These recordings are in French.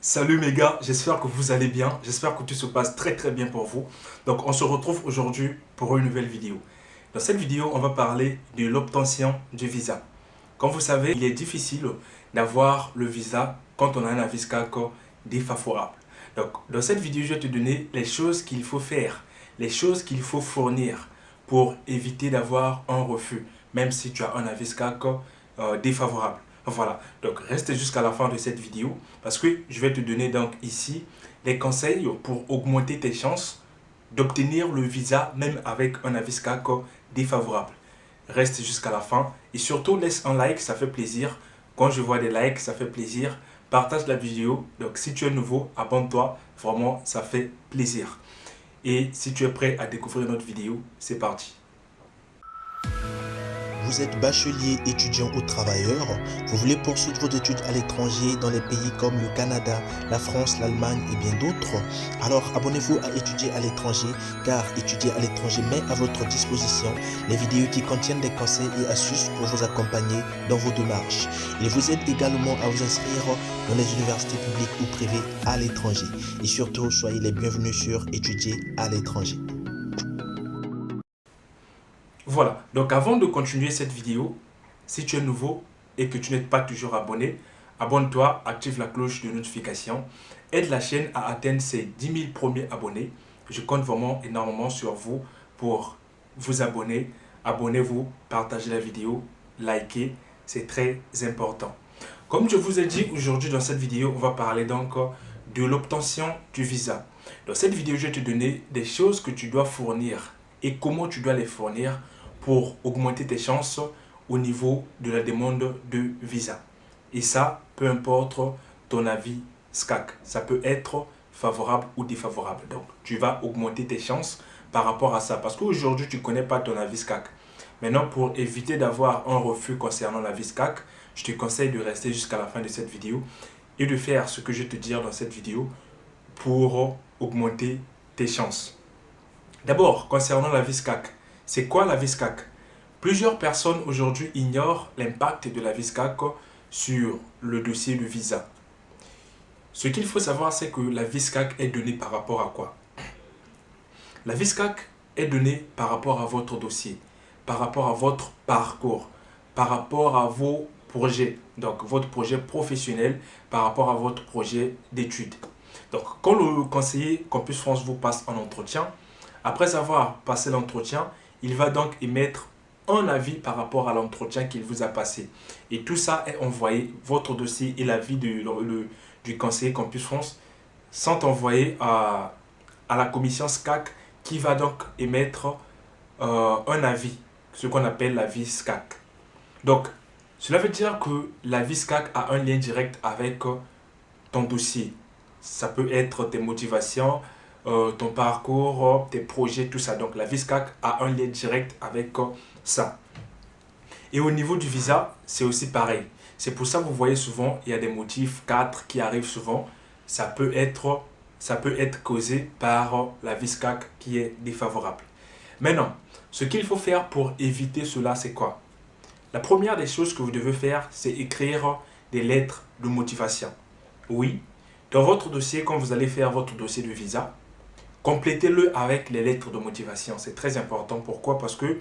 Salut mes gars, j'espère que vous allez bien, j'espère que tout se passe très bien pour vous. Donc on se retrouve aujourd'hui pour une nouvelle vidéo. Dans cette vidéo, on va parler de l'obtention du visa. Comme vous savez, il est difficile d'avoir le visa quand on a un avis CAC défavorable. Donc dans cette vidéo, je vais te donner les choses qu'il faut faire, les choses qu'il faut fournir pour éviter d'avoir un refus, même si tu as un avis CAC défavorable. Voilà, donc reste jusqu'à la fin de cette vidéo parce que je vais te donner donc ici les conseils pour augmenter tes chances d'obtenir le visa même avec un avis CAC défavorable. Reste jusqu'à la fin et surtout laisse un like, ça fait plaisir. Quand je vois des likes, ça fait plaisir. Partage la vidéo. Donc si tu es nouveau, abonne-toi. Vraiment, ça fait plaisir. Et si tu es prêt à découvrir notre vidéo, c'est parti. Vous êtes bachelier, étudiant ou travailleur, vous voulez poursuivre vos études à l'étranger dans les pays comme le Canada, la France, l'Allemagne et bien d'autres? Alors abonnez-vous à Étudier à l'étranger car Étudier à l'étranger met à votre disposition les vidéos qui contiennent des conseils et astuces pour vous accompagner dans vos démarches. Il vous aide également à vous inscrire dans les universités publiques ou privées à l'étranger. Et surtout, soyez les bienvenus sur Étudier à l'étranger. Voilà, donc avant de continuer cette vidéo, si tu es nouveau et que tu n'es pas toujours abonné, abonne-toi, active la cloche de notification, aide la chaîne à atteindre ses 10 000 premiers abonnés. Je compte vraiment énormément sur vous pour vous abonner. Abonnez-vous, partagez la vidéo, likez, c'est très important. Comme je vous ai dit aujourd'hui dans cette vidéo, on va parler donc de l'obtention du visa. Dans cette vidéo, je vais te donner des choses que tu dois fournir et comment tu dois les fournir pour augmenter tes chances au niveau de la demande de visa. Et ça, peu importe ton avis SCAC. Ça peut être favorable ou défavorable. Donc, tu vas augmenter tes chances par rapport à ça. Parce qu'aujourd'hui, tu ne connais pas ton avis SCAC. Maintenant, pour éviter d'avoir un refus concernant l'avis SCAC, je te conseille de rester jusqu'à la fin de cette vidéo et de faire ce que je vais te dire dans cette vidéo pour augmenter tes chances. D'abord, concernant l'avis SCAC, c'est quoi l'avis SCAC? Plusieurs personnes aujourd'hui ignorent l'impact de l'avis SCAC sur le dossier de visa. Ce qu'il faut savoir, c'est que l'avis SCAC est donné par rapport à quoi? L'avis SCAC est donné par rapport à votre dossier, par rapport à votre parcours, par rapport à vos projets, donc votre projet professionnel, par rapport à votre projet d'études. Donc, quand le conseiller Campus France vous passe un entretien, après avoir passé l'entretien, il va donc émettre un avis par rapport à l'entretien qu'il vous a passé. Et tout ça est envoyé, votre dossier et l'avis du conseiller Campus France sont envoyés à la commission SCAC qui va donc émettre un avis, ce qu'on appelle l'avis SCAC. Donc, cela veut dire que l'avis SCAC a un lien direct avec ton dossier. Ça peut être tes motivations, ton parcours, tes projets, tout ça. Donc, l'avis SCAC a un lien direct avec ça. Et au niveau du visa, c'est aussi pareil. C'est pour ça que vous voyez souvent, il y a des motifs 4 qui arrivent souvent. Ça peut être causé par l'avis SCAC qui est défavorable. Maintenant, ce qu'il faut faire pour éviter cela, c'est quoi? La première des choses que vous devez faire, c'est écrire des lettres de motivation. Oui, dans votre dossier, quand vous allez faire votre dossier de visa, complétez-le avec les lettres de motivation. C'est très important. Pourquoi? Parce que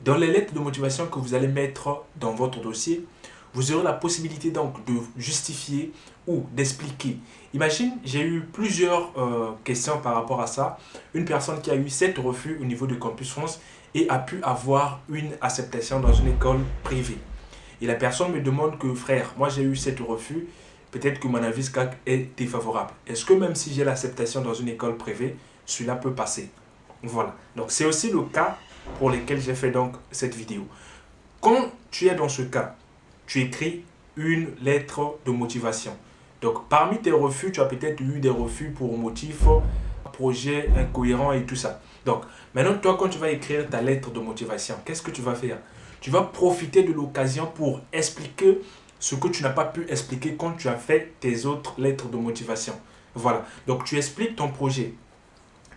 dans les lettres de motivation que vous allez mettre dans votre dossier, vous aurez la possibilité donc de justifier ou d'expliquer. Imagine, j'ai eu plusieurs questions par rapport à ça. Une personne qui a eu 7 refus au niveau de Campus France et a pu avoir une acceptation dans une école privée. Et la personne me demande que, frère, moi j'ai eu 7 refus, peut-être que mon avis SCAC est défavorable. Est-ce que même si j'ai l'acceptation dans une école privée, cela peut passer? Voilà. Donc c'est aussi le cas pour lesquels j'ai fait donc cette vidéo. Quand tu es dans ce cas, tu écris une lettre de motivation. Donc parmi tes refus, tu as peut-être eu des refus pour motif, projet incohérent et tout ça. Donc maintenant, toi, quand tu vas écrire ta lettre de motivation, qu'est-ce que tu vas faire? Tu vas profiter de l'occasion pour expliquer ce que tu n'as pas pu expliquer quand tu as fait tes autres lettres de motivation. Voilà. Donc tu expliques ton projet.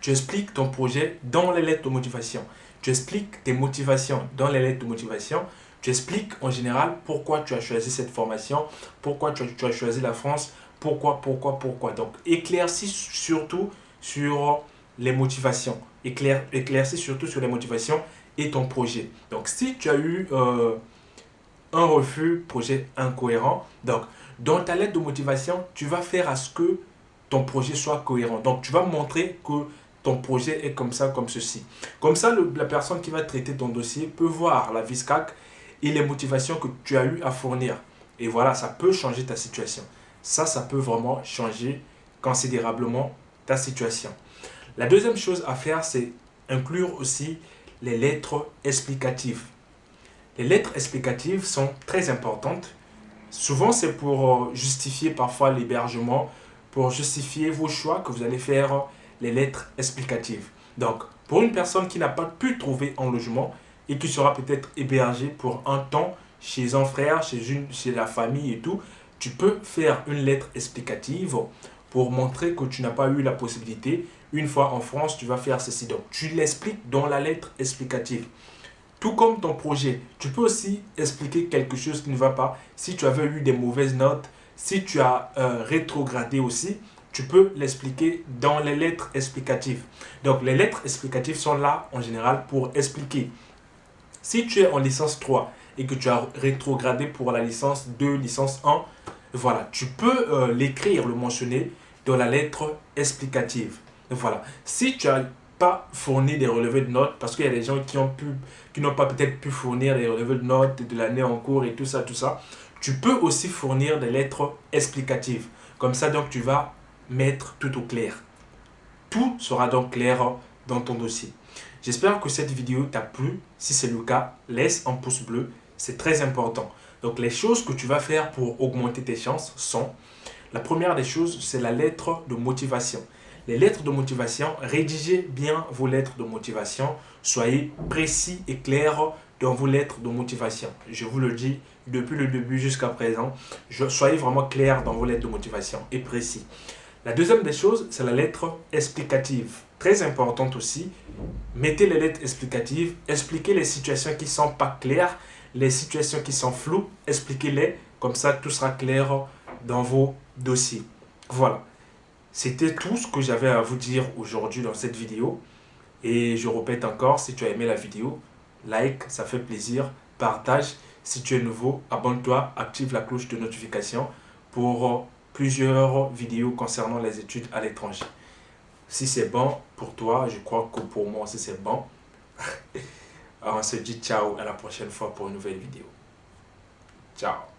Tu expliques ton projet dans les lettres de motivation. Tu expliques tes motivations dans les lettres de motivation. Tu expliques en général pourquoi tu as choisi cette formation, pourquoi tu as choisi la France, Pourquoi? Donc, éclaircis surtout sur les motivations. Éclaircis surtout sur les motivations et ton projet. Donc, si tu as eu un refus, projet incohérent, donc, dans ta lettre de motivation, tu vas faire à ce que ton projet soit cohérent. Donc, tu vas montrer que ton projet est comme ça, comme ceci. Comme ça, la personne qui va traiter ton dossier peut voir la VISCAC et les motivations que tu as eu à fournir. Et voilà, ça peut changer ta situation. Ça peut vraiment changer considérablement ta situation. La deuxième chose à faire, c'est inclure aussi les lettres explicatives. Les lettres explicatives sont très importantes. Souvent, c'est pour justifier parfois l'hébergement, pour justifier vos choix que vous allez faire les lettres explicatives. Donc, pour une personne qui n'a pas pu trouver un logement et qui sera peut-être hébergée pour un temps chez un frère, chez la famille et tout, tu peux faire une lettre explicative pour montrer que tu n'as pas eu la possibilité. Une fois en France, tu vas faire ceci. Donc, tu l'expliques dans la lettre explicative. Tout comme ton projet, tu peux aussi expliquer quelque chose qui ne va pas. Si tu avais eu des mauvaises notes, si tu as rétrogradé aussi, tu peux l'expliquer dans les lettres explicatives. Donc, les lettres explicatives sont là en général pour expliquer. Si tu es en licence 3 et que tu as rétrogradé pour la licence 2, licence 1, voilà, tu peux l'écrire, le mentionner dans la lettre explicative. Voilà. Si tu n'as pas fourni des relevés de notes, parce qu'il y a des gens qui n'ont pas peut-être pu fournir des relevés de notes de l'année en cours et tout ça, tu peux aussi fournir des lettres explicatives. Comme ça, donc, tu vas mettre tout au clair. Tout sera donc clair dans ton dossier. J'espère que cette vidéo t'a plu. Si c'est le cas, laisse un pouce bleu. C'est très important. Donc, les choses que tu vas faire pour augmenter tes chances sont... La première des choses, c'est la lettre de motivation. Les lettres de motivation, rédigez bien vos lettres de motivation. Soyez précis et clairs dans vos lettres de motivation. Je vous le dis depuis le début jusqu'à présent. Soyez vraiment clairs dans vos lettres de motivation et précis. La deuxième des choses, c'est la lettre explicative. Très importante aussi. Mettez les lettres explicatives. Expliquez les situations qui ne sont pas claires. Les situations qui sont floues, expliquez-les. Comme ça, tout sera clair dans vos dossiers. Voilà. C'était tout ce que j'avais à vous dire aujourd'hui dans cette vidéo. Et je répète encore, si tu as aimé la vidéo, like, ça fait plaisir. Partage. Si tu es nouveau, abonne-toi, active la cloche de notification pour plusieurs vidéos concernant les études à l'étranger. Si c'est bon pour toi, je crois que pour moi aussi c'est bon. Alors on se dit ciao, à la prochaine fois pour une nouvelle vidéo. Ciao.